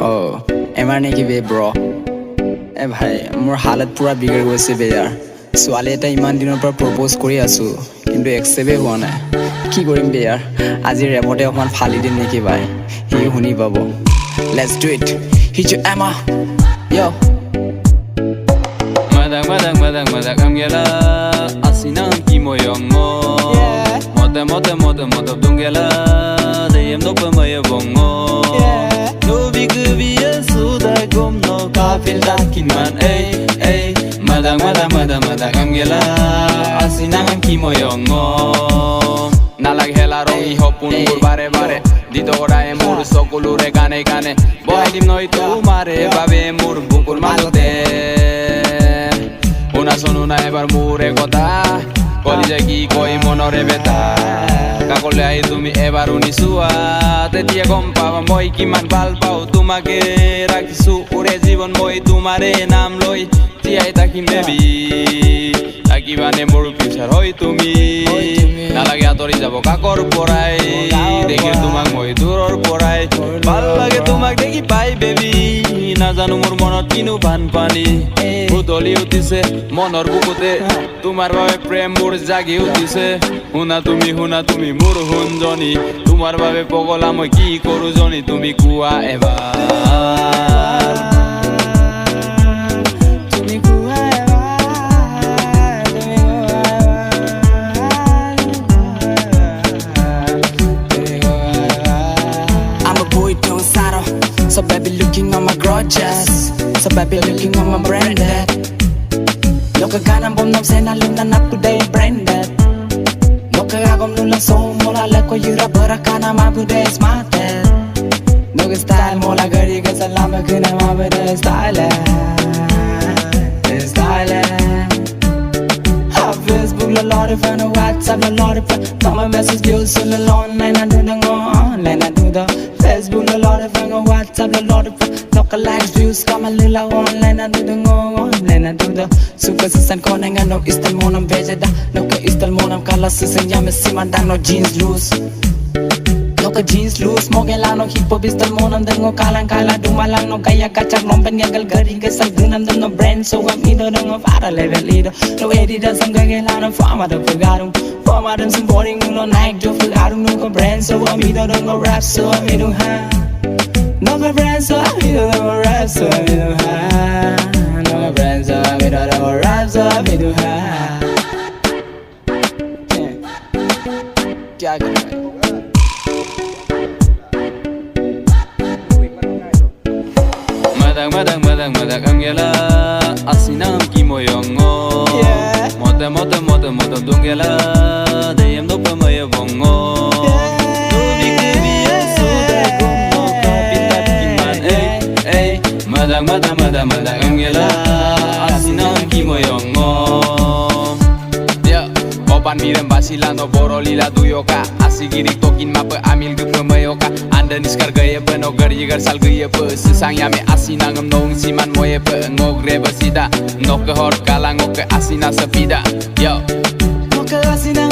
Oh, এমাৰ নেকি বে ব্ৰ এ ভাই মোৰ হালত পুৰা বিগড় গৈছে বে ইয়াৰ ছোৱালী এটা ইমান দিনৰ পৰা প্ৰপ'জ কৰি আছো কিন্তু একচেপ্টে হোৱা নাই কি কৰিম বে ইয়াৰ আজি ৰেপতে অকমান ফালি দিম নেকি ভাই সি শুনি পাব Let's do it Hit you Emma Yo Madak amgela asinang kimoyong mo Mote dungela deyem do pamaya bongo Nubi kubiya suda gomno kafil dakin man ey Madak amgela asinang kimoyong mo Nalag hela rongi hopun bare Dito ora emur sokulure kane Boy dim noi tu mare babe emur bukul malute Una sonuna ebar mure kota Kolija ki koi monore beta Kakole ai tumi ebar unisua Tetia kompa moi kiman bal pau tumake rakisu ure jibon moi tumare nam loi Tiai takim baby Takibane mur future hoi tumi Nalage atori jabo kakor porai Dekhir tumak moi duror porai Bal lage tumak dekhi pai baby Nazanu mur monot kinu ban pani Utoli utise monor bukute Tumar babe prem mur jagi utise Huna tumi mur hunjoni Tumar babe pogola moi ki koru joni Tumi kuwa ebar So baby looking on my gorgeous So baby looking on my branded Loka ganang bom nam sena luna nap today branded Loka agom nula so mola lako yura barakana ma bude smarted Loka style mola gari ka salama kina ma bude style Facebook la lorry fan WhatsApp la lorry fan Tama message girls so la online and do the online and do the Facebook la lorry fan WhatsApp la lorry fan Loka likes views kama lila online and do the online and do the Suka season konen no istal monam vejeda Loka istal monam kala season yame simanda no jeans loose Loka jeans loose mogelano hip hop istal monam dengo kala dumalang no kaya kacak lompen yagal garing ke sal gunam no brand so am ido no para level ido no editor sang gagelano forma do fugarum forma dem some boring no night do fugarum no brand so am ido no rap so am ido ha no brand so am ido no rap so am ido ha no brand so am ido no rap so am ido ha kya kar Madak amgela asinam kimoyong mo Mote dungela deyem do pamaya bongo Nubi kubiya suda gomno kafil dakin man ey Madak amgela asinam kimoyong mo Opan mirem basilano borolila duyoka Asigirik tokin mapa amil gupa mayoka Anda niskar gaya pa no garyigar sal gaya pa Sesang yame asinangam nong siman moye pa Ngogre basida Ngok ke hor kala ngok ke asina sepida Yo Ngok ke asina